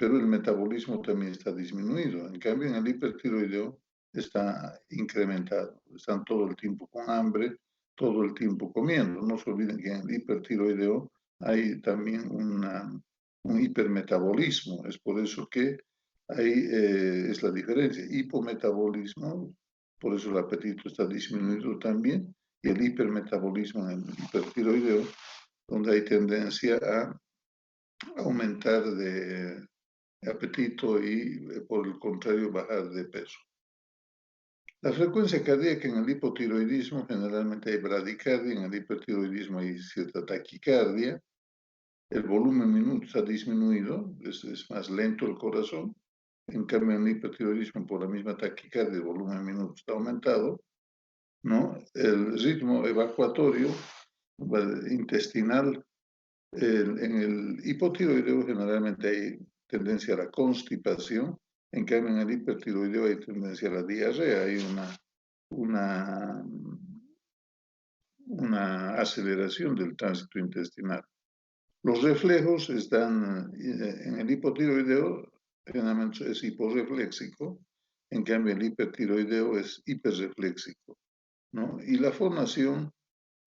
pero el metabolismo también está disminuido. En cambio, en el hipertiroideo está incrementado. Están todo el tiempo con hambre, todo el tiempo comiendo. No se olviden que en el hipertiroideo hay también un hipermetabolismo. Es por eso que ahí es la diferencia. Hipometabolismo, por eso el apetito está disminuido también, y el hipermetabolismo en el hipertiroideo, donde hay tendencia a aumentar de apetito y, por el contrario, bajar de peso. La frecuencia cardíaca en el hipotiroidismo, generalmente hay bradicardia, en el hipertiroidismo hay cierta taquicardia, el volumen minuto está disminuido, es más lento el corazón, en cambio en el hipertiroidismo por la misma taquicardia el volumen minuto está aumentado, ¿no? El ritmo evacuatorio intestinal, en el hipotiroideo generalmente hay tendencia a la constipación, en cambio en el hipertiroideo hay tendencia a la diarrea, hay una, una aceleración del tránsito intestinal. Los reflejos están en el hipotiroideo, generalmente es hiporrefléxico, en cambio el hipertiroideo es hiperrefléxico, ¿no? Y la fonación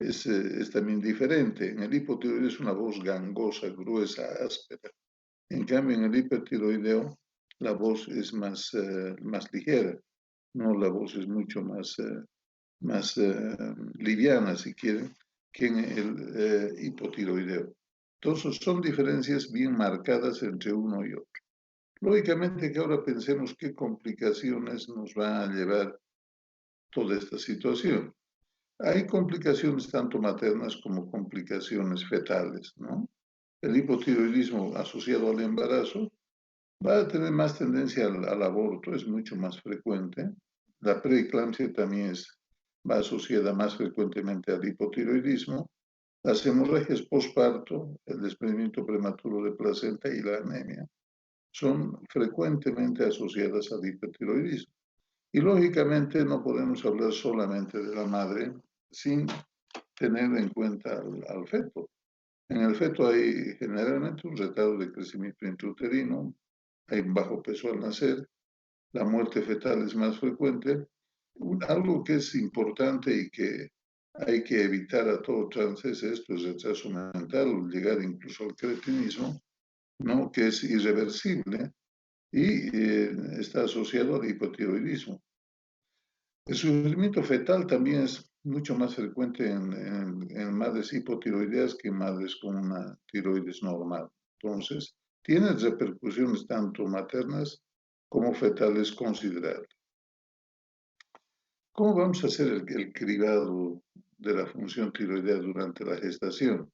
es también diferente. En el hipotiroideo es una voz gangosa, gruesa, áspera. En cambio, en el hipertiroideo la voz es más ligera, ¿no? La voz es mucho más liviana, si quieren, que en el hipotiroideo. Entonces, son diferencias bien marcadas entre uno y otro. Lógicamente que ahora pensemos qué complicaciones nos va a llevar toda esta situación. Hay complicaciones tanto maternas como complicaciones fetales, ¿no? El hipotiroidismo asociado al embarazo va a tener más tendencia al aborto, es mucho más frecuente. La preeclampsia también va asociada más frecuentemente al hipotiroidismo. Las hemorragias postparto, el desprendimiento prematuro de placenta y la anemia son frecuentemente asociadas al hipertiroidismo. Y lógicamente no podemos hablar solamente de la madre sin tener en cuenta al feto. En el feto hay generalmente un retardo de crecimiento intrauterino, hay bajo peso al nacer, la muerte fetal es más frecuente. Algo que es importante y que hay que evitar a todo trance es esto, el retraso mental, o llegar incluso al cretinismo, ¿no? Que es irreversible y está asociado al hipotiroidismo. El sufrimiento fetal también es mucho más frecuente en madres hipotiroideas que en madres con una tiroides normal. Entonces, tiene repercusiones tanto maternas como fetales considerables. ¿Cómo vamos a hacer el cribado de la función tiroidea durante la gestación?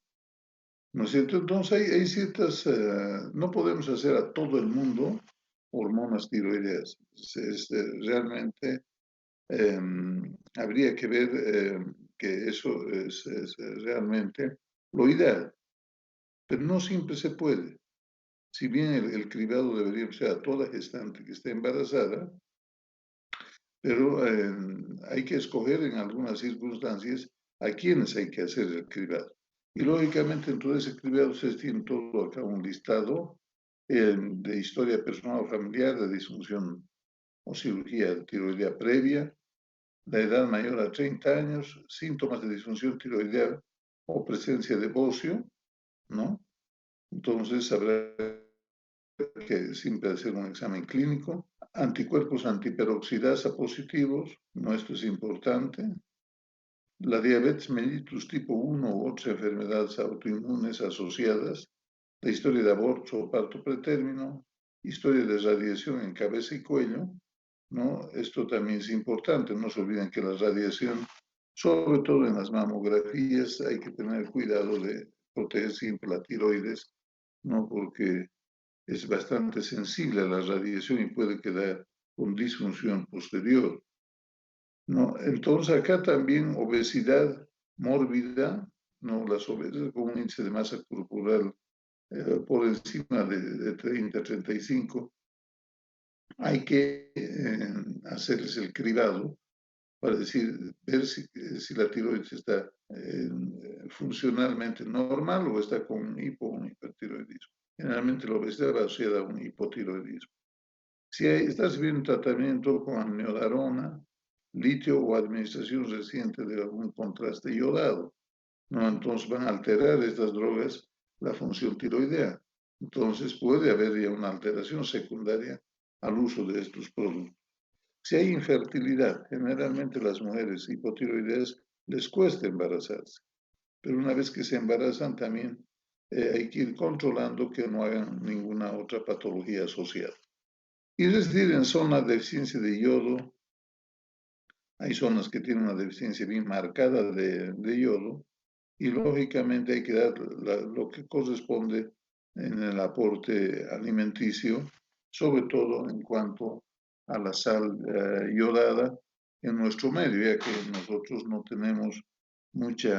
¿No es cierto? Entonces, hay ciertas, no podemos hacer a todo el mundo hormonas tiroideas. Realmente habría que ver que eso es realmente lo ideal, pero no siempre se puede. Si bien el cribado debería ser a toda gestante que esté embarazada, pero hay que escoger en algunas circunstancias a quienes hay que hacer el cribado. Y lógicamente en todo ese cribado se tiene todo acá un listado de historia personal o familiar, de disfunción o cirugía tiroidea previa, la edad mayor a 30 años, síntomas de disfunción tiroidea o presencia de bocio, ¿no? Entonces habrá que siempre hacer un examen clínico. Anticuerpos antiperoxidasa positivos, ¿no? Esto es importante. La diabetes mellitus tipo 1 u otras enfermedades autoinmunes asociadas, la historia de aborto o parto pretérmino, historia de radiación en cabeza y cuello, ¿no? Esto también es importante, no se olviden que la radiación, sobre todo en las mamografías, hay que tener cuidado de proteger siempre la tiroides, ¿no? Porque es bastante sensible a la radiación y puede quedar con disfunción posterior, ¿no? Entonces acá también obesidad mórbida, ¿no? Las obesidades con un índice de masa corporal por encima de 30, 35, hay que hacerles el cribado para ver si la tiroides está funcionalmente normal o está con un hipotiroidismo. Generalmente la obesidad va asociada a un hipotiroidismo. Si está recibiendo un tratamiento con amiodarona, litio o administración reciente de algún contraste iodado, ¿no? Entonces van a alterar estas drogas la función tiroidea. Entonces puede haber ya una alteración secundaria al uso de estos productos. Si hay infertilidad, generalmente las mujeres hipotiroideas les cuesta embarazarse, pero una vez que se embarazan también hay que ir controlando que no hagan ninguna otra patología asociada. Y es decir, en zonas de deficiencia de yodo, hay zonas que tienen una deficiencia bien marcada de yodo, y lógicamente hay que dar lo que corresponde en el aporte alimenticio, sobre todo en cuanto a la sal iodada en nuestro medio, ya que nosotros no tenemos mucho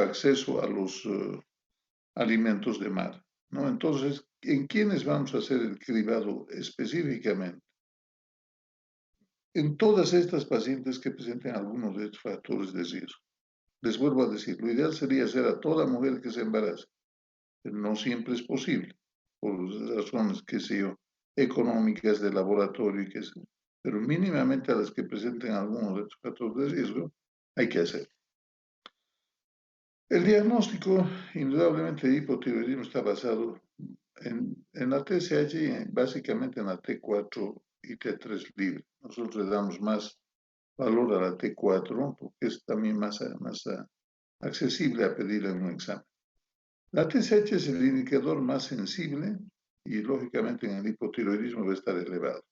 acceso a los alimentos de mar, ¿no? Entonces, ¿en quiénes vamos a hacer el cribado específicamente? En todas estas pacientes que presenten algunos de estos factores de riesgo. Les vuelvo a decir, lo ideal sería hacer a toda mujer que se embarace, pero no siempre es posible, por razones, qué sé yo, económicas, de laboratorio, qué sé yo. Pero mínimamente a las que presenten algunos de estos factores de riesgo, hay que hacer. El diagnóstico, indudablemente, de hipotiroidismo está basado en la TSH y básicamente en la T4 y T3 libre. Nosotros le damos más valor a la T4 porque es también más accesible a pedir en un examen. La TSH es el indicador más sensible y lógicamente en el hipotiroidismo va a estar elevado.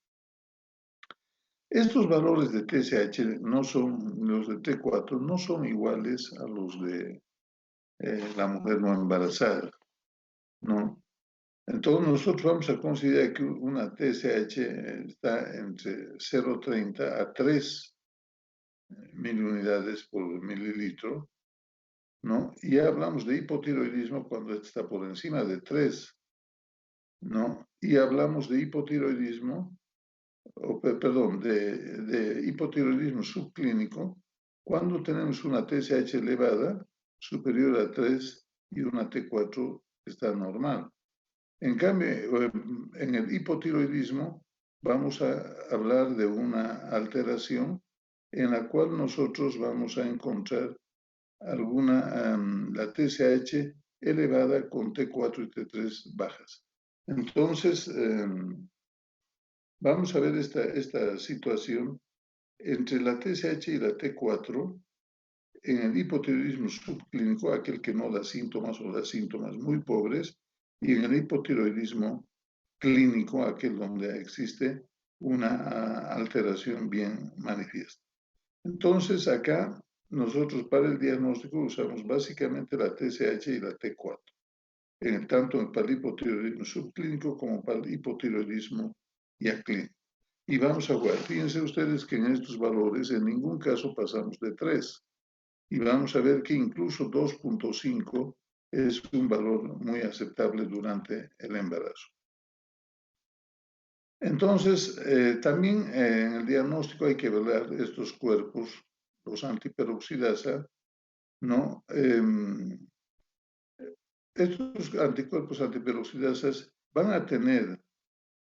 Estos valores de TSH no son, los de T4 no son iguales a los de la mujer no embarazada, ¿no? Entonces nosotros vamos a considerar que una TSH está entre 0,30 a 3 miliunidades por mililitro, ¿no? Y ya hablamos de hipotiroidismo cuando está por encima de 3, ¿no? Y hablamos de hipotiroidismo, perdón, de hipotiroidismo subclínico cuando tenemos una TSH elevada superior a 3 y una T4 que está normal. En cambio, en el hipotiroidismo vamos a hablar de una alteración en la cual nosotros vamos a encontrar la TSH elevada con T4 y T3 bajas. Entonces, vamos a ver esta situación entre la TSH y la T4 en el hipotiroidismo subclínico, aquel que no da síntomas o da síntomas muy pobres, y en el hipotiroidismo clínico, aquel donde existe una alteración bien manifiesta. Entonces, acá nosotros para el diagnóstico usamos básicamente la TSH y la T4, tanto para el hipotiroidismo subclínico como para el hipotiroidismo ya clínico. Y vamos a jugar. Fíjense ustedes que en estos valores en ningún caso pasamos de 3. Y vamos a ver que incluso 2,5 es un valor muy aceptable durante el embarazo. Entonces, también en el diagnóstico hay que evaluar estos cuerpos, los antiperoxidasa, ¿no? Estos anticuerpos antiperoxidasas van a tener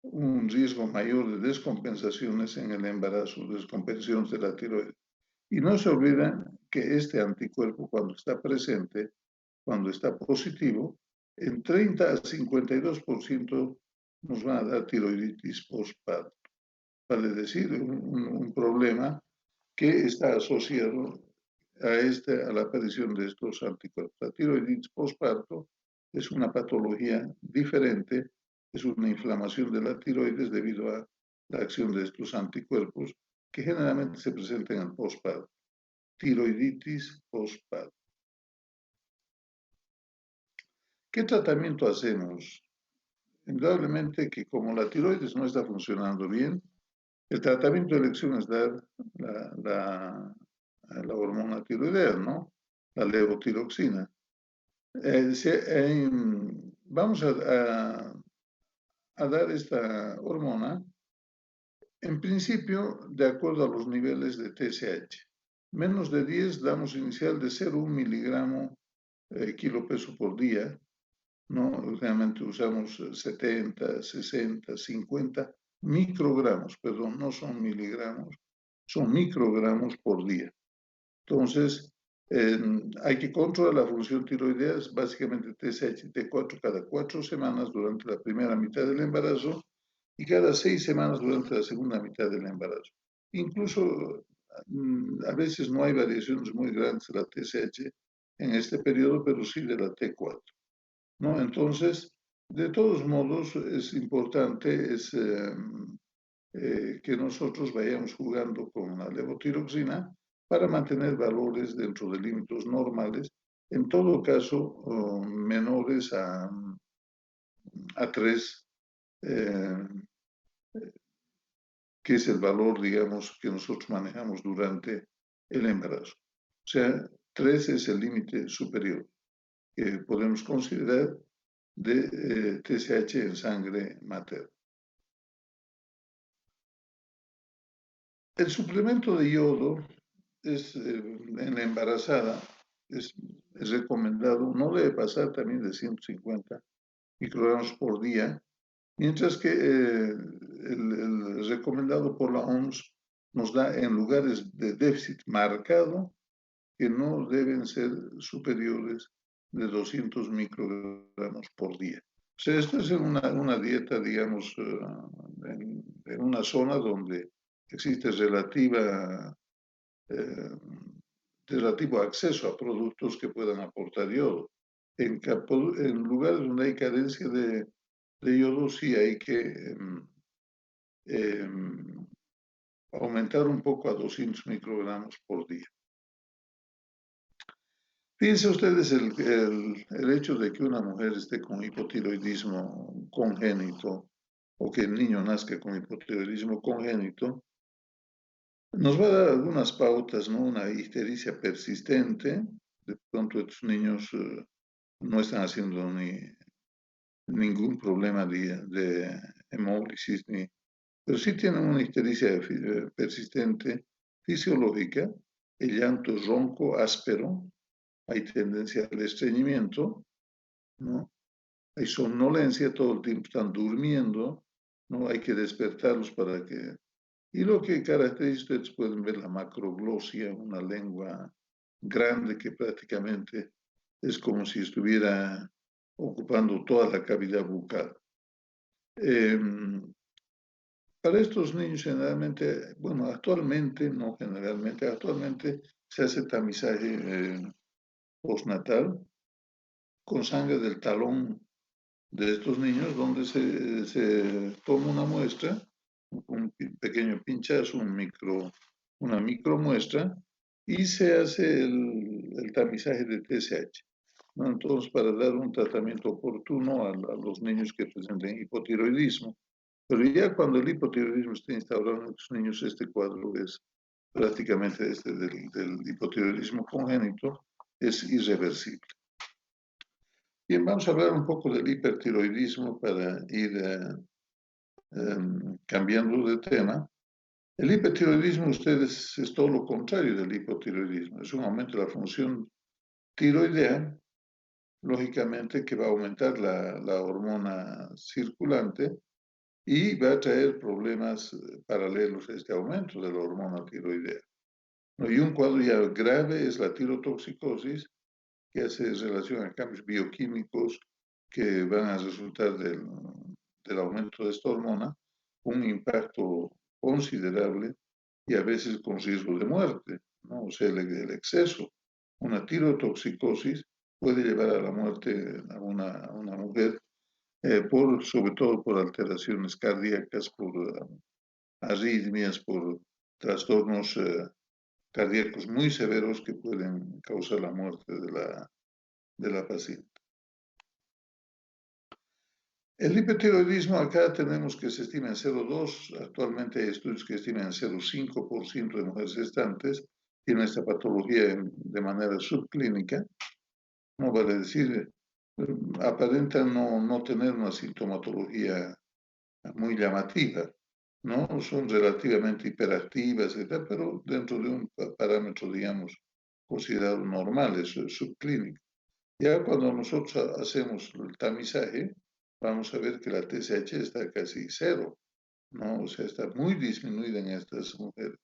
un riesgo mayor de descompensaciones en el embarazo, descompensaciones de la tiroides. Y no se olviden que este anticuerpo, cuando está presente, cuando está positivo, en 30 a 52% nos van a dar tiroiditis postparto. Vale decir, un problema que está asociado a la aparición de estos anticuerpos. La tiroiditis postparto es una patología diferente, es una inflamación de la tiroides debido a la acción de estos anticuerpos que generalmente se presentan en el postparto. Tiroiditis postparto. ¿Qué tratamiento hacemos? Indudablemente que como la tiroides no está funcionando bien, el tratamiento de elección es dar la hormona tiroidea, ¿no? La levotiroxina. Vamos a dar esta hormona, en principio, de acuerdo a los niveles de TSH. Menos de 10 damos inicial de 0,1 miligramo kilopeso por día, ¿no? Realmente usamos 70, 60, 50 microgramos, perdón, no son miligramos, son microgramos por día. Entonces, hay que controlar la función tiroidea, es básicamente TSH y T4 cada 4 semanas durante la primera mitad del embarazo y cada 6 semanas durante la segunda mitad del embarazo. Incluso a veces no hay variaciones muy grandes de la TSH en este periodo, pero sí de la T4, ¿no? Entonces, de todos modos, es importante que nosotros vayamos jugando con la levotiroxina para mantener valores dentro de límites normales, en todo caso menores a 3, que es el valor, digamos, que nosotros manejamos durante el embarazo. O sea, 3 es el límite superior que podemos considerar de TSH en sangre materna. El suplemento de yodo en la embarazada es recomendado, no debe pasar también de 150 microgramos por día, mientras que el recomendado por la OMS nos da en lugares de déficit marcado que no deben ser superiores de 200 microgramos por día. O sea, esto es una dieta, digamos, en una zona donde existe relativo acceso a productos que puedan aportar yodo. En lugares donde hay carencia de yodo, sí hay que aumentar un poco a 200 microgramos por día. Fíjense ustedes el hecho de que una mujer esté con hipotiroidismo congénito o que el niño nazca con hipotiroidismo congénito, nos va a dar algunas pautas, ¿no? Una ictericia persistente, de pronto estos niños no están haciendo ningún problema de hemólisis, pero sí tienen una ictericia persistente fisiológica, el llanto es ronco, áspero, hay tendencia al estreñimiento, ¿no? Hay somnolencia, todo el tiempo están durmiendo, ¿no? Hay que despertarlos para que... Y lo que caracteriza, ustedes pueden ver la macroglosia, una lengua grande que prácticamente es como si estuviera ocupando toda la cavidad bucal. Para estos niños generalmente, bueno, actualmente, no generalmente, actualmente se hace tamizaje postnatal con sangre del talón de estos niños, donde se toma una muestra, un pequeño pinchazo, una micromuestra, y se hace el tamizaje de TSH, ¿no? Entonces, para dar un tratamiento oportuno a los niños que presenten hipotiroidismo. Pero ya cuando el hipotiroidismo está instaurado en los niños, este cuadro es prácticamente del hipotiroidismo congénito, es irreversible. Bien, vamos a hablar un poco del hipertiroidismo para ir cambiando de tema. El hipertiroidismo, ustedes, es todo lo contrario del hipotiroidismo. Es un aumento de la función tiroidea, lógicamente que va a aumentar la hormona circulante y va a traer problemas paralelos a este aumento de la hormona tiroidea. Y un cuadro ya grave es la tirotoxicosis, que hace relación a cambios bioquímicos que van a resultar del aumento de esta hormona, un impacto considerable y a veces con riesgo de muerte, ¿no? O sea, el exceso, una tirotoxicosis puede llevar a la muerte a una mujer, sobre todo por alteraciones cardíacas, por arritmias, por trastornos cardíacos muy severos que pueden causar la muerte de la paciente. El hipertiroidismo acá tenemos que se estima en 0,2, actualmente hay estudios que estiman en 0,5% de mujeres gestantes, tienen esta patología de manera subclínica, no vale decir, aparenta no tener una sintomatología muy llamativa, ¿no? Son relativamente hiperactivas, etc., pero dentro de un parámetro, digamos, considerado normal, eso es subclínico. Ya cuando nosotros hacemos el tamizaje, vamos a ver que la TSH está casi cero, ¿no? O sea, está muy disminuida en estas mujeres.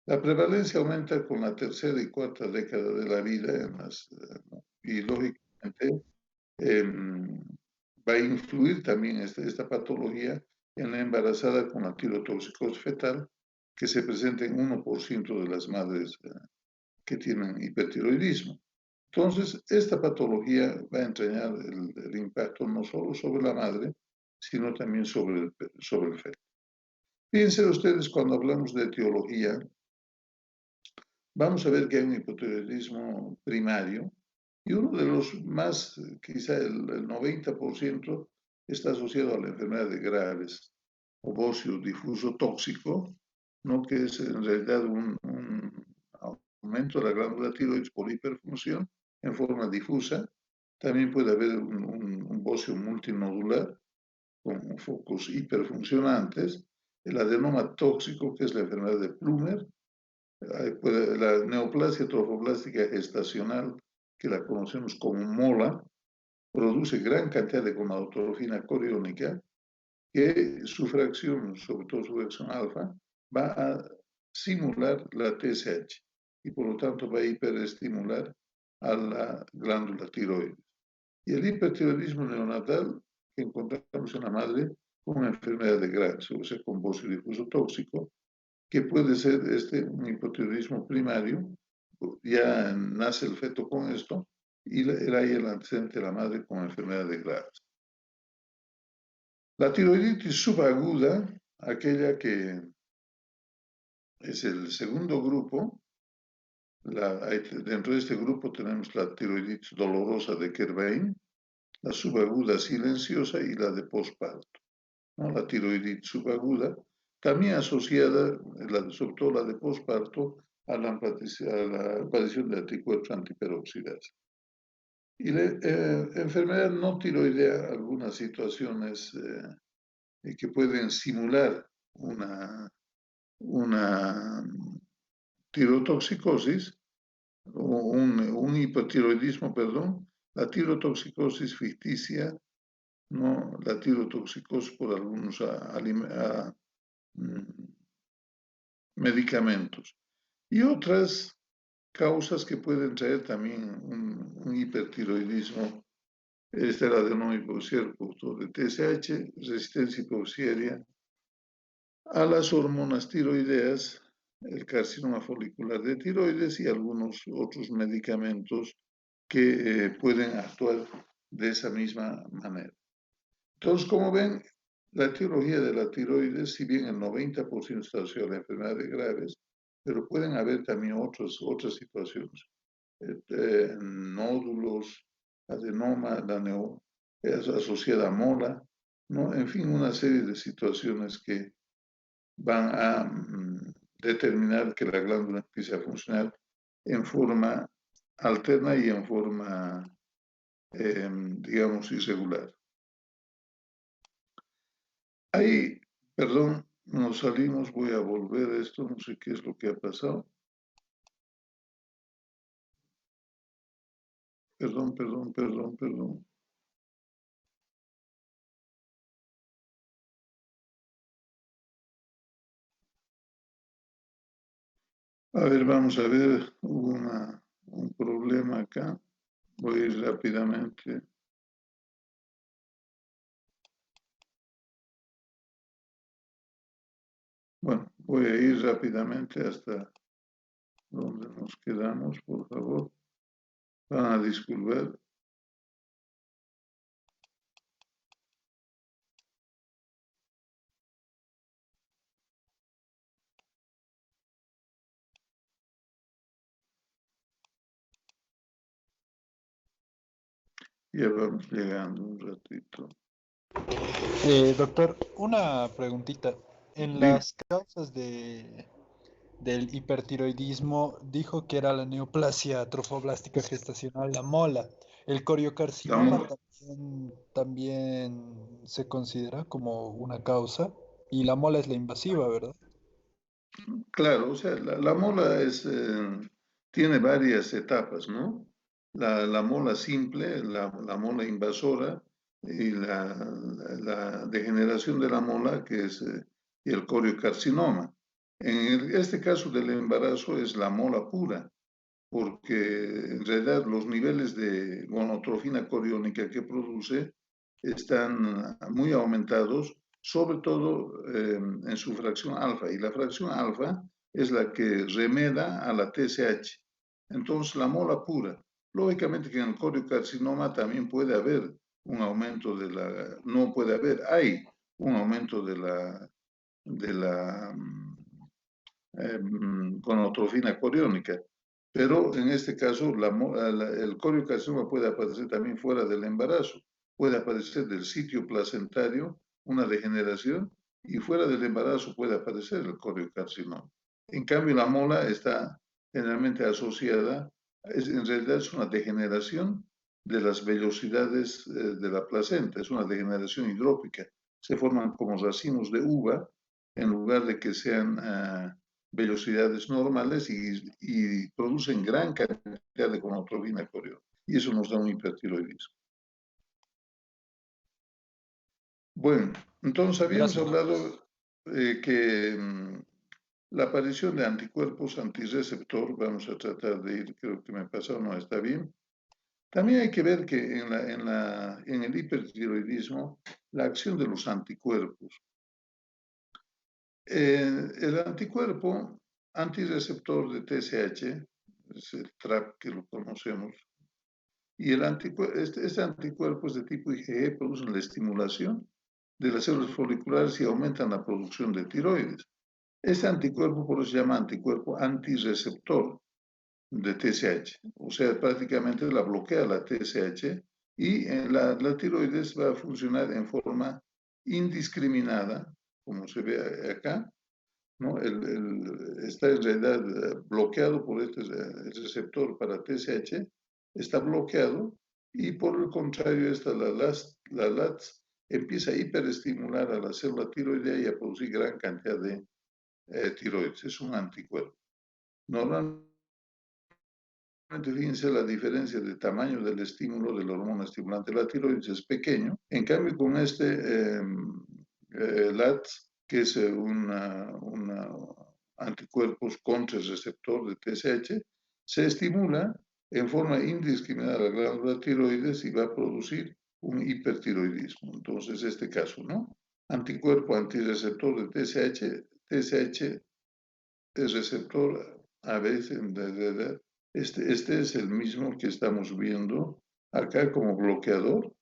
La prevalencia aumenta con la tercera y cuarta década de la vida y lógicamente va a influir también esta patología en la embarazada con la tirotoxicosis fetal, que se presenta en 1% de las madres que tienen hipertiroidismo. Entonces, esta patología va a entrañar el impacto no solo sobre la madre, sino también sobre el feto. Fíjense ustedes, cuando hablamos de etiología, vamos a ver que hay un hipotiroidismo primario y uno de los más, quizá el 90%, está asociado a la enfermedad de Graves o bocio difuso tóxico, ¿no? Que es en realidad un aumento de la glándula tiroides por hiperfunción en forma difusa. También puede haber un bocio multinodular con focos hiperfuncionantes, el adenoma tóxico, que es la enfermedad de Plummer, la neoplasia trofoblástica gestacional, que la conocemos como MOLA, produce gran cantidad de gonadotropina coriónica, que su fracción, sobre todo su fracción alfa, va a simular la TSH y por lo tanto va a hiperestimular a la glándula tiroides. Y el hipertiroidismo neonatal que encontramos en la madre con una enfermedad de Graves, o sea, con bocio difuso tóxico, que puede ser un hipotiroidismo primario, ya nace el feto con esto, y hay el antecedente de la madre con enfermedad de Graves. La tiroiditis subaguda, aquella que es el segundo grupo, dentro de este grupo tenemos la tiroiditis dolorosa de Kerbein, la subaguda silenciosa y la de posparto, ¿no? La tiroiditis subaguda, también asociada, sobre todo la de posparto, a la aparición de anticuerpos antiperoxidasa. Y la enfermedad no tiroidea, algunas situaciones que pueden simular una tirotoxicosis, o un hipotiroidismo, perdón, la tirotoxicosis ficticia, ¿no? La tirotoxicosis por algunos medicamentos. Y otras causas que pueden traer también un hipertiroidismo, es el adenoma hipocérvico de TSH, resistencia hipocérea a las hormonas tiroideas, el carcinoma folicular de tiroides y algunos otros medicamentos que pueden actuar de esa misma manera. Entonces, como ven, la etiología de la tiroides, si bien el 90% está asociado a la enfermedad de Graves, pero pueden haber también otras situaciones. Nódulos, adenoma, es asociada a mola, ¿no? En fin, una serie de situaciones que van a determinar que la glándula empiece a funcionar en forma alterna y en forma, digamos, irregular. Ahí, perdón, nos salimos, voy a volver a esto, no sé qué es lo que ha pasado. Perdón. A ver, vamos a ver, hubo un problema acá. Voy a ir rápidamente. Bueno, voy a ir rápidamente hasta donde nos quedamos, por favor. Van a disculpar. Ya vamos llegando un ratito. Doctor, una preguntita. En Dime. las causas del hipertiroidismo dijo que era la neoplasia trofoblástica gestacional, la mola. ¿El coriocarcinoma también se considera como una causa? Y la mola es la invasiva, ¿verdad? Claro, o sea, la mola tiene varias etapas, ¿no? la mola simple, la mola invasora y la degeneración de la mola, que es el coriocarcinoma. En este caso del embarazo es la mola pura, porque en realidad los niveles de gonotrofina coriónica que produce están muy aumentados, sobre todo en su fracción alfa, y la fracción alfa es la que remeda a la TSH. Entonces, la mola pura. Lógicamente que en el coriocarcinoma también puede haber un aumento de la, no puede haber, hay un aumento de la gonotrofina coriónica, pero en este caso el coriocarcinoma puede aparecer también fuera del embarazo, puede aparecer del sitio placentario, una degeneración, y fuera del embarazo puede aparecer el coriocarcinoma. En cambio, la mola está generalmente asociada, en realidad es una degeneración de las vellosidades de la placenta, es una degeneración hidrópica. Se forman como racimos de uva en lugar de que sean velocidades normales y producen gran cantidad de gonotrofina coriónica. Y eso nos da un hipertiroidismo. Bueno, entonces habíamos Gracias. hablado que la aparición de anticuerpos antirreceptor, vamos a tratar de ir, creo que me pasó, no está bien. También hay que ver que en el hipertiroidismo, la acción de los anticuerpos. El anticuerpo antirreceptor de TSH, es el TRAP que lo conocemos, y este anticuerpo es de tipo IgG, producen la estimulación de las células foliculares y aumentan la producción de tiroides. Este anticuerpo por eso se llama anticuerpo antirreceptor de TSH, o sea, prácticamente la bloquea la TSH y la tiroides va a funcionar en forma indiscriminada, como se ve acá, ¿no? Está en realidad bloqueado por el receptor para TSH, está bloqueado y por el contrario, la LATS empieza a hiperestimular a la célula tiroidea y a producir gran cantidad de tiroides. Es un anticuerpo. Normalmente, fíjense la diferencia de tamaño del estímulo de la hormona estimulante. La tiroides es pequeño. En cambio, con este LATS, que es una anticuerpos contra el receptor de TSH, se estimula en forma indiscriminada la glándula tiroides y va a producir un hipertiroidismo. Entonces, este caso, ¿no? Anticuerpo antirreceptor de TSH, TSH es receptor a veces, en realidad, este es el mismo que estamos viendo acá como bloqueador,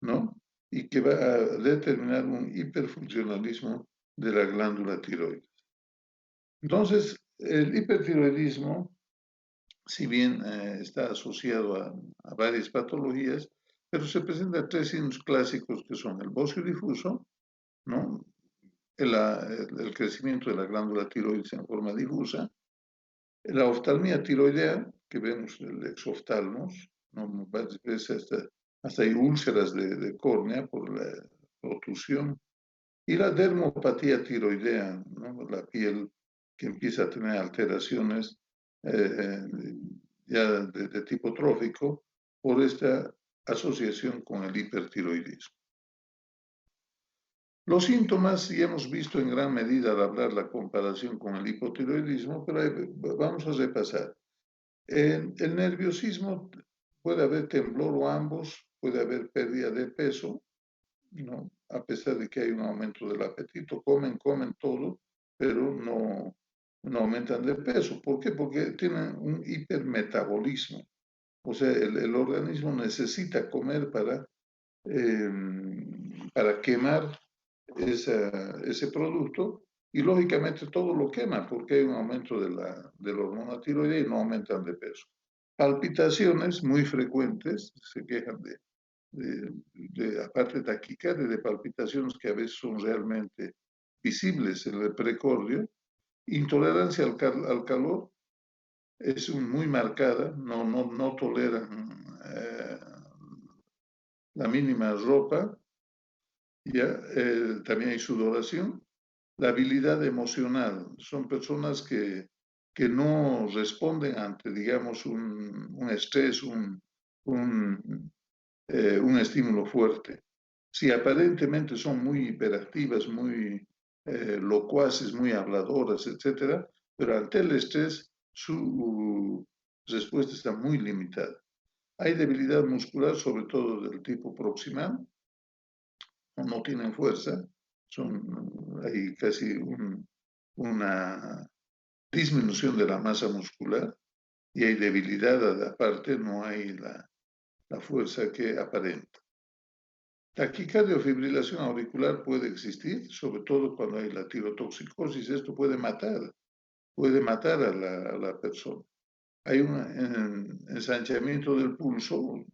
¿no? Y que va a determinar un hiperfuncionalismo de la glándula tiroides. Entonces, el hipertiroidismo, si bien está asociado a varias patologías, pero se presentan tres signos clásicos que son el bocio difuso, ¿no? El crecimiento de la glándula tiroides en forma difusa, la oftalmía tiroidea, que vemos el exoftalmos, ¿no? Hasta hay úlceras de córnea por la obstrucción, y la dermopatía tiroidea, ¿no? La piel que empieza a tener alteraciones ya de tipo trófico por esta asociación con el hipertiroidismo. Los síntomas, ya hemos visto en gran medida al hablar la comparación con el hipotiroidismo, pero vamos a repasar. El nerviosismo puede haber temblor o ambos, puede haber pérdida de peso, ¿no? A pesar de que hay un aumento del apetito, comen todo, pero no aumentan de peso. ¿Por qué? Porque tienen un hipermetabolismo. O sea, el organismo necesita comer para quemar ese producto y lógicamente todo lo quema porque hay un aumento de la hormona tiroidea y no aumentan de peso. Palpitaciones muy frecuentes, se quejan aparte de taquicardia, de palpitaciones que a veces son realmente visibles en el precordio. Intolerancia al calor es muy marcada, no toleran la mínima ropa, ya, también hay sudoración. La habilidad emocional, son personas que que no responden ante, digamos, un estrés, un estímulo fuerte. Si aparentemente son muy hiperactivas, muy locuaces, muy habladoras, etcétera, pero ante el estrés su respuesta está muy limitada. Hay debilidad muscular, sobre todo del tipo proximal, no tienen fuerza, hay casi una disminución de la masa muscular y hay debilidad aparte, no hay la fuerza que aparenta. Taquicardia o fibrilación auricular puede existir, sobre todo cuando hay la tirotoxicosis. Esto puede matar a la persona. Hay un ensanchamiento del pulso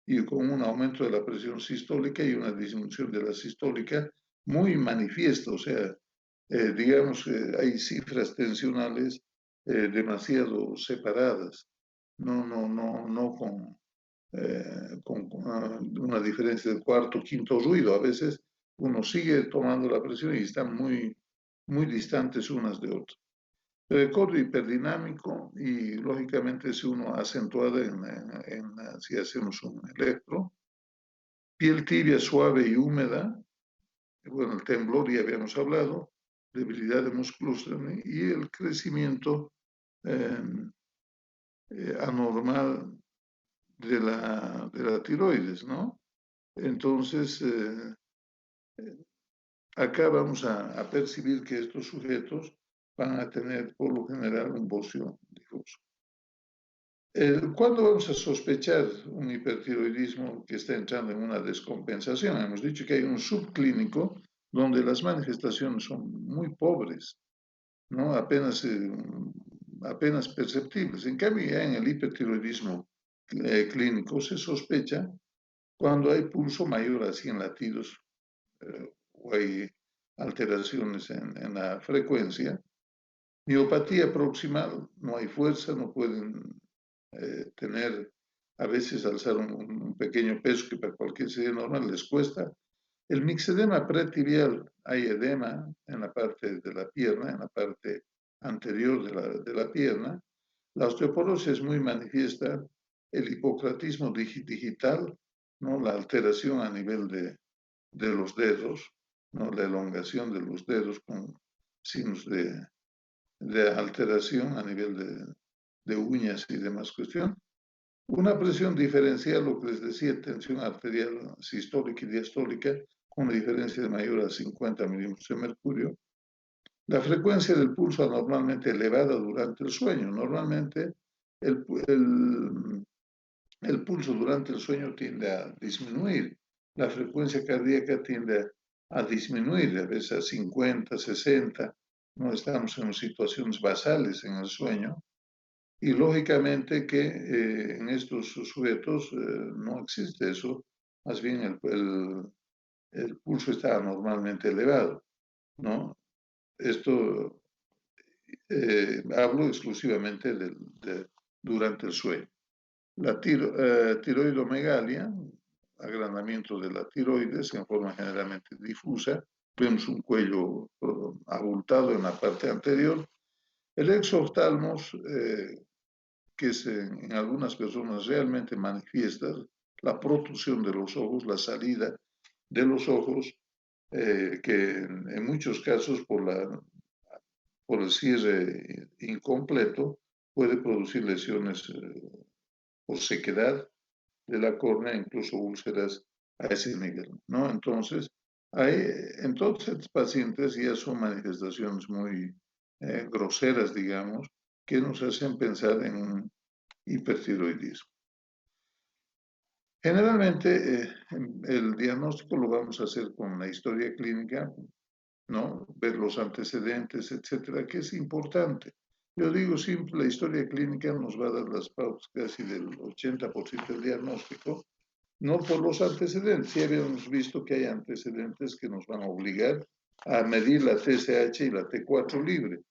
y con un aumento de la presión sistólica y una disminución de la sistólica muy manifiesta. O sea, digamos que hay cifras tensionales demasiado separadas, no con una diferencia de cuarto, quinto ruido. A veces uno sigue tomando la presión y están muy distantes unas de otras. Recorrido hiperdinámico y lógicamente si uno acentuada si hacemos un electro. Piel tibia, suave y húmeda. Bueno, el temblor ya habíamos hablado. Debilidad de músculos y el crecimiento anormal de la tiroides, ¿no? Entonces, acá vamos a percibir que estos sujetos van a tener por lo general un bocio difuso. ¿Cuándo vamos a sospechar un hipertiroidismo que está entrando en una descompensación? Hemos dicho que hay un subclínico donde las manifestaciones son muy pobres, ¿no? Apenas perceptibles. En cambio, ya en el hipertiroidismo clínico se sospecha cuando hay pulso mayor a 100 latidos o hay alteraciones en la frecuencia. Miopatía proximal, no hay fuerza, no pueden tener, a veces alzar un pequeño peso que para cualquier serie normal les cuesta. El mixedema pretibial, hay edema en la parte de la pierna, en la parte anterior de la pierna. La osteoporosis es muy manifiesta, el hipocratismo digital, ¿no? La alteración a nivel de los dedos, ¿no? La elongación de los dedos con signos de alteración a nivel de uñas y demás cuestión. Una presión diferencial, lo que les decía, tensión arterial sistólica y diastólica, con una diferencia de mayor a 50 milímetros de mercurio. La frecuencia del pulso anormalmente elevada durante el sueño. Normalmente el pulso durante el sueño tiende a disminuir. La frecuencia cardíaca tiende a disminuir, a veces a 50, 60. No estamos en situaciones basales en el sueño. Y lógicamente que en estos sujetos no existe eso, más bien el pulso está anormalmente elevado, ¿no? Esto hablo exclusivamente durante el sueño. La tiroidomegalia, agrandamiento de la tiroides en forma generalmente difusa, vemos un cuello abultado en la parte anterior. El exoftalmos, que es en algunas personas realmente manifiesta, la protrusión de los ojos, la salida de los ojos, que en muchos casos por el cierre incompleto puede producir lesiones por sequedad de la córnea, incluso úlceras a ese nivel, ¿no? Entonces, en todos estos pacientes ya son manifestaciones muy groseras, digamos, que nos hacen pensar en un hipertiroidismo. Generalmente, el diagnóstico lo vamos a hacer con la historia clínica, ¿no? Ver los antecedentes, etcétera, que es importante. Yo digo siempre, la historia clínica nos va a dar las pautas casi del 80% del diagnóstico, no por los antecedentes. Ya habíamos visto que hay antecedentes que nos van a obligar a medir la TSH y la T4 libre.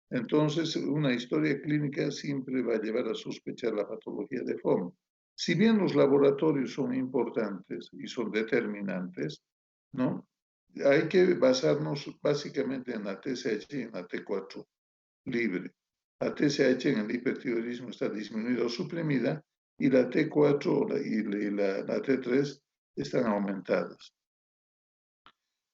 Entonces, una historia clínica siempre va a llevar a sospechar la patología de fondo. Si bien los laboratorios son importantes y son determinantes, ¿no? Hay que basarnos básicamente en la TSH y en la T4 libre. la TSH en el hipertiroidismo está disminuida o suprimida, y la T4 y la T3 están aumentadas.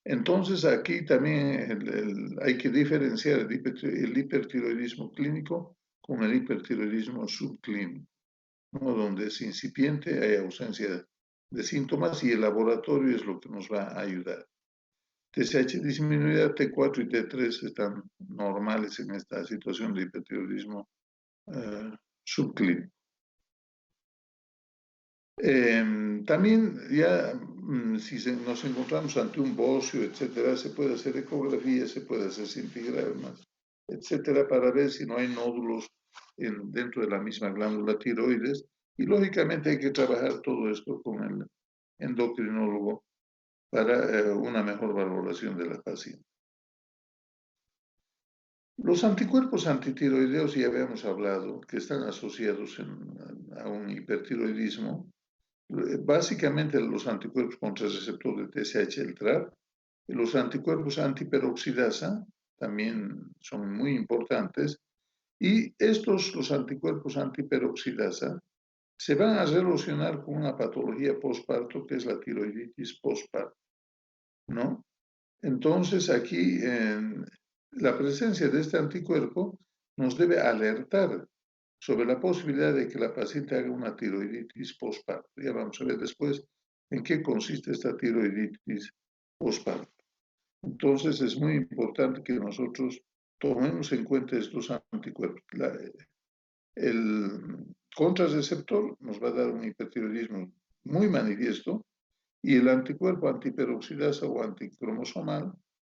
Entonces, aquí también hay que diferenciar el hipertiroidismo clínico con el hipertiroidismo subclínico, ¿no? Donde es incipiente, hay ausencia de síntomas y el laboratorio es lo que nos va a ayudar. TSH disminuida, T4 y T3 están normales en esta situación de hipertiroidismo subclínico. También ya, si nos encontramos ante un bocio, etcétera, se puede hacer ecografía, se puede hacer cintigramas, etcétera, para ver si no hay nódulos dentro de la misma glándula tiroides. Y lógicamente hay que trabajar todo esto con el endocrinólogo para una mejor valoración de la paciente. Los anticuerpos antitiroideos, ya habíamos hablado, que están asociados a un hipertiroidismo. Básicamente los anticuerpos contra el receptor de TSH, el TRAP, y los anticuerpos antiperoxidasa también son muy importantes, y los anticuerpos antiperoxidasa, se van a relacionar con una patología postparto que es la tiroiditis postparto, ¿no? Entonces aquí la presencia de este anticuerpo nos debe alertar sobre la posibilidad de que la paciente haga una tiroiditis postparto. Ya vamos a ver después en qué consiste esta tiroiditis postparto. Entonces es muy importante que nosotros tomemos en cuenta estos anticuerpos. El contrarreceptor nos va a dar un hipertiroidismo muy manifiesto y el anticuerpo antiperoxidasa o anticromosomal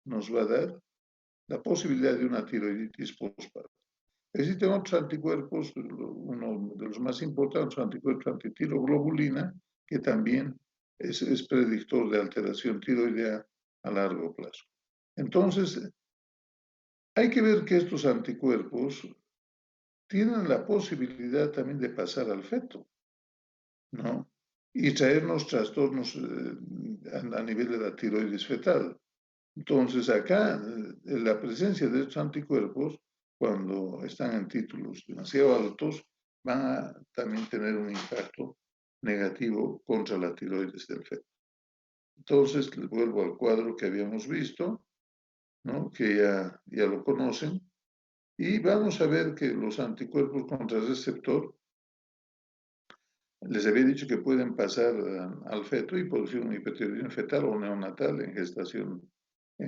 nos va a dar la posibilidad de una tiroiditis postparto. Existen otros anticuerpos, uno de los más importantes, el anticuerpo antitiroglobulina, que también es predictor de alteración tiroidea a largo plazo. Entonces, hay que ver que estos anticuerpos tienen la posibilidad también de pasar al feto, ¿no? Y traernos trastornos a nivel de la tiroides fetal. Entonces, acá, la presencia de estos anticuerpos, cuando están en títulos demasiado altos, van a también tener un impacto negativo contra la tiroides del feto. Entonces, les vuelvo al cuadro que habíamos visto, ¿no? Que ya lo conocen, y vamos a ver que los anticuerpos contra el receptor, les había dicho que pueden pasar al feto y producir un hipertiroidismo fetal o neonatal en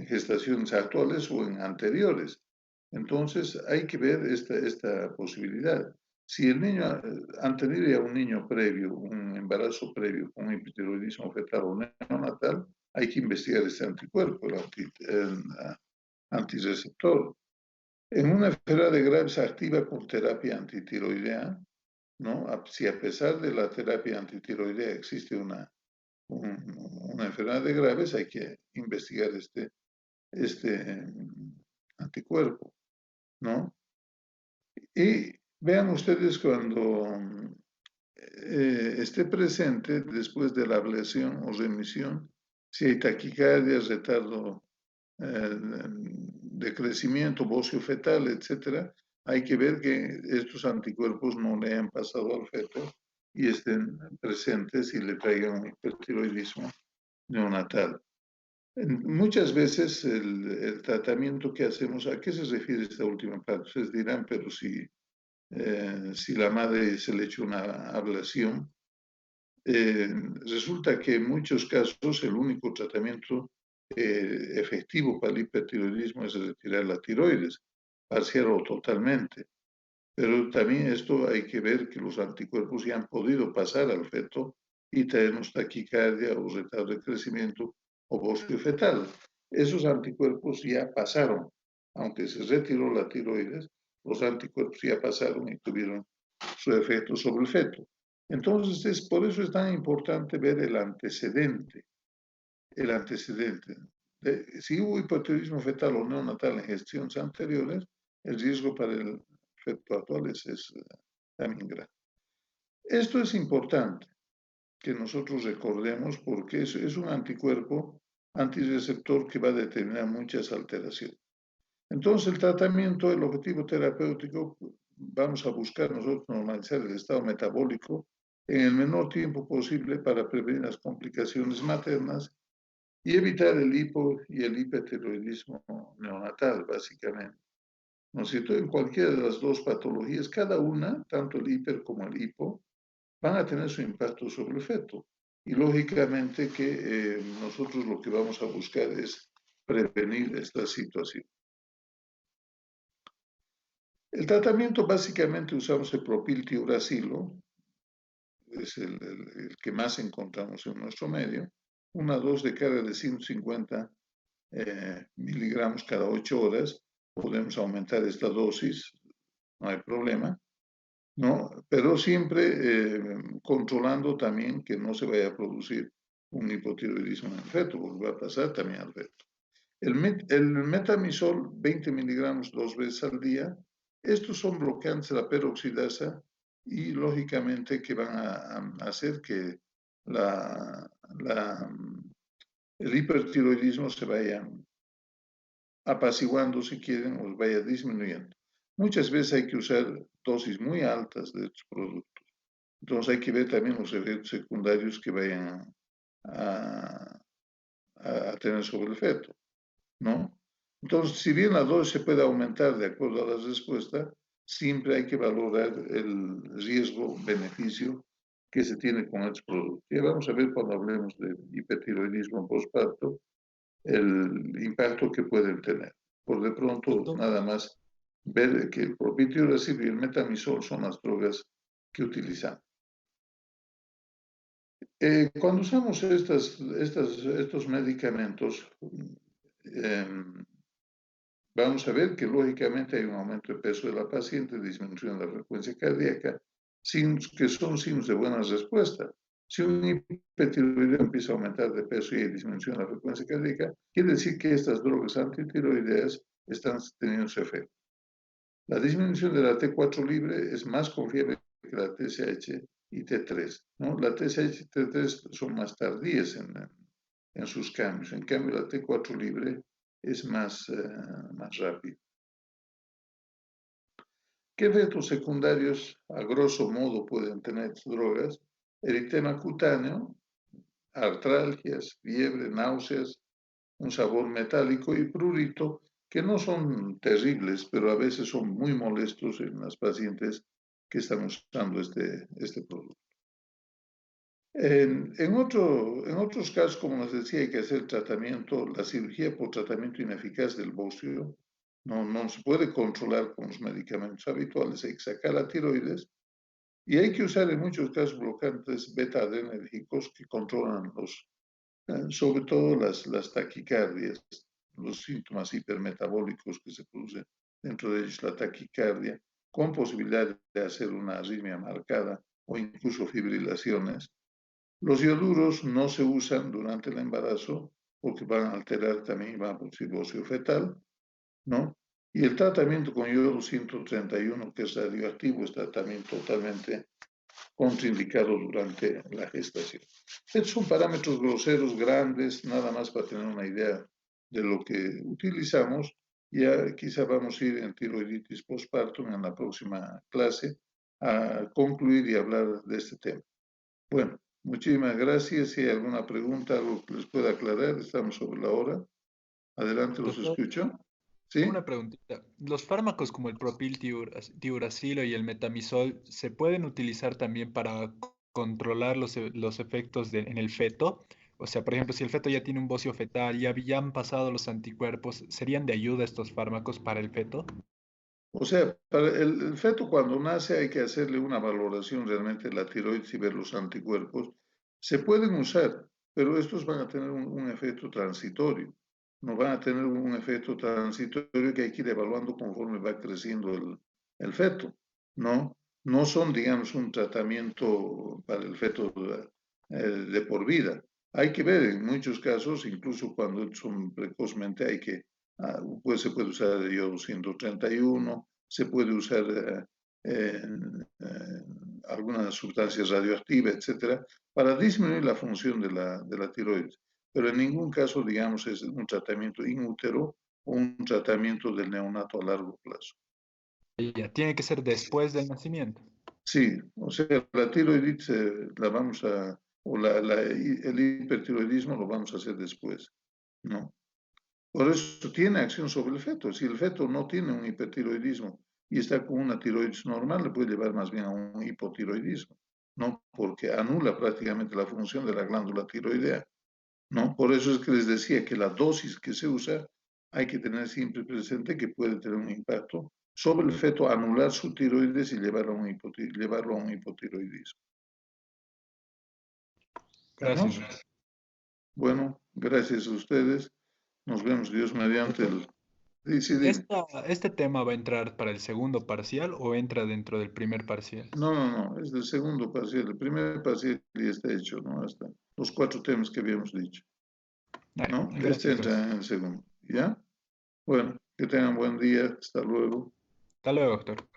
gestaciones actuales o en anteriores. Entonces, hay que ver esta posibilidad. Si el niño han tenido ya un niño previo, un embarazo previo con hipertiroidismo fetal o neonatal, hay que investigar este anticuerpo, el antirreceptor. En una enfermedad grave se activa con terapia antitiroidea, ¿no? Si a pesar de la terapia antitiroidea existe una enfermedad de graves, hay que investigar este anticuerpo, ¿no? Y vean ustedes cuando esté presente después de la ablación o remisión, si hay taquicardia, retardo de crecimiento, bocio fetal, etcétera, hay que ver que estos anticuerpos no le han pasado al feto y estén presentes y le traigan un hipertiroidismo neonatal. Muchas veces el tratamiento que hacemos, ¿a qué se refiere esta última parte? Ustedes dirán, pero si la madre se le echa una ablación, resulta que en muchos casos el único tratamiento efectivo para el hipertiroidismo es retirar la tiroides, parcial o totalmente. Pero también esto hay que ver que los anticuerpos ya han podido pasar al feto y traernos taquicardia o retardo de crecimiento o bocio fetal. Esos anticuerpos ya pasaron, aunque se retiró la tiroides, los anticuerpos ya pasaron y tuvieron su efecto sobre el feto. Entonces, por eso es tan importante ver el antecedente. El antecedente. Si hubo hipertiroidismo fetal o neonatal en gestiones anteriores, el riesgo para el feto actual es también grande. Esto es importante que nosotros recordemos porque es un anticuerpo antirreceptor que va a determinar muchas alteraciones. Entonces, el tratamiento, el objetivo terapéutico vamos a buscar nosotros normalizar el estado metabólico en el menor tiempo posible para prevenir las complicaciones maternas y evitar el hipo y el hipertiroidismo neonatal, básicamente. ¿No es cierto? En cualquiera de las dos patologías, cada una, tanto el hiper como el hipo, van a tener su impacto sobre el feto. Y lógicamente que nosotros lo que vamos a buscar es prevenir esta situación. El tratamiento básicamente usamos el propiltiuracilo, es el que más encontramos en nuestro medio, una dosis de carga de 150 miligramos cada 8 horas. Podemos aumentar esta dosis, no hay problema, ¿no? Pero siempre controlando también que no se vaya a producir un hipotiroidismo en el feto, porque va a pasar también al feto. El metamisol, 20 miligramos 2 veces al día, estos son bloqueantes de la peroxidasa y lógicamente que van a hacer que el hipertiroidismo se vaya apaciguando, si quieren, o vaya disminuyendo. Muchas veces hay que usar dosis muy altas de estos productos. Entonces hay que ver también los efectos secundarios que vayan a tener sobre el feto, ¿no? Entonces, si bien la dosis se puede aumentar de acuerdo a la respuesta, siempre hay que valorar el riesgo-beneficio que se tiene con estos productos. Ya vamos a ver cuando hablemos de hipertiroidismo postparto, el impacto que pueden tener. Por de pronto, Doctor, nada más ver que el propiltiuracil y el metamisol son las drogas que utilizamos. Cuando usamos estos medicamentos, vamos a ver que lógicamente hay un aumento de peso de la paciente, disminución de la frecuencia cardíaca, signos que son signos de buena respuesta. Si un hipertiroideo empieza a aumentar de peso y hay disminución de la frecuencia cardíaca, quiere decir que estas drogas antitiroideas están teniendo su efecto. La disminución de la T4 libre es más confiable que la TSH y T3, ¿no? La TSH y T3 son más tardías en sus cambios, en cambio la T4 libre es más rápido. ¿Qué efectos secundarios, a grosso modo, pueden tener estas drogas? Eritema cutáneo, artralgias, fiebre, náuseas, un sabor metálico y prurito, que no son terribles, pero a veces son muy molestos en las pacientes que están usando este producto. En otros casos, como les decía, hay que hacer tratamiento, la cirugía por tratamiento ineficaz del bocio. No se puede controlar con los medicamentos habituales, hay que sacar la tiroides y hay que usar en muchos casos bloqueantes beta-adrenérgicos que controlan sobre todo las taquicardias, los síntomas hipermetabólicos que se producen, dentro de ellos la taquicardia, con posibilidad de hacer una arritmia marcada o incluso fibrilaciones. Los ioduros no se usan durante el embarazo porque van a alterar también, van a producir bocio fetal, ¿no? Y el tratamiento con yodo 131, que es radioactivo, está también totalmente contraindicado durante la gestación. Estos son parámetros groseros, grandes, nada más para tener una idea de lo que utilizamos. Ya quizá vamos a ir en tiroiditis postpartum en la próxima clase a concluir y hablar de este tema. Bueno, muchísimas gracias. Si hay alguna pregunta, algo que les pueda aclarar, estamos sobre la hora. Adelante, los doctor, escucho. ¿Sí? una preguntita. ¿Los fármacos como el propiltiuracilo y el metamisol se pueden utilizar también para controlar los efectos en el feto? O sea, por ejemplo, si el feto ya tiene un bocio fetal, ya han pasado los anticuerpos, ¿serían de ayuda estos fármacos para el feto? O sea, para el feto cuando nace hay que hacerle una valoración realmente de la tiroides y ver los anticuerpos. Se pueden usar, pero estos van a tener un efecto transitorio. No van a tener un efecto transitorio que hay que ir evaluando conforme va creciendo el feto, ¿no? No son, digamos, un tratamiento para el feto de por vida. Hay que ver, en muchos casos, incluso cuando son precozmente, hay que pues se puede usar el yodo 131, se puede usar algunas sustancias radioactivas, etcétera, para disminuir la función de la tiroides. Pero en ningún caso, digamos, es un tratamiento in útero o un tratamiento del neonato a largo plazo. Ya, tiene que ser después del nacimiento. Sí, o sea, la tiroiditis la vamos a, o el hipertiroidismo lo vamos a hacer después, ¿no? Por eso tiene acción sobre el feto. Si el feto no tiene un hipertiroidismo y está con una tiroides normal, le puede llevar más bien a un hipotiroidismo, ¿no? Porque anula prácticamente la función de la glándula tiroidea, ¿no? Por eso es que les decía que la dosis que se usa hay que tener siempre presente que puede tener un impacto sobre el feto, anular su tiroides y llevarlo a un hipotiroidismo. Gracias, ¿Estamos? doctor. Bueno, gracias a ustedes. Nos vemos, Dios mediante el... Sí, sí, dime. ¿Este tema va a entrar para el segundo parcial o entra dentro del primer parcial? No, no, no, es del segundo parcial. El primer parcial ya está hecho, ¿no? Hasta los 4 temas que habíamos dicho, Ay, ¿no? Este gracias, entra doctor. en el segundo, ¿ya? Bueno, que tengan buen día. Hasta luego. Hasta luego, doctor.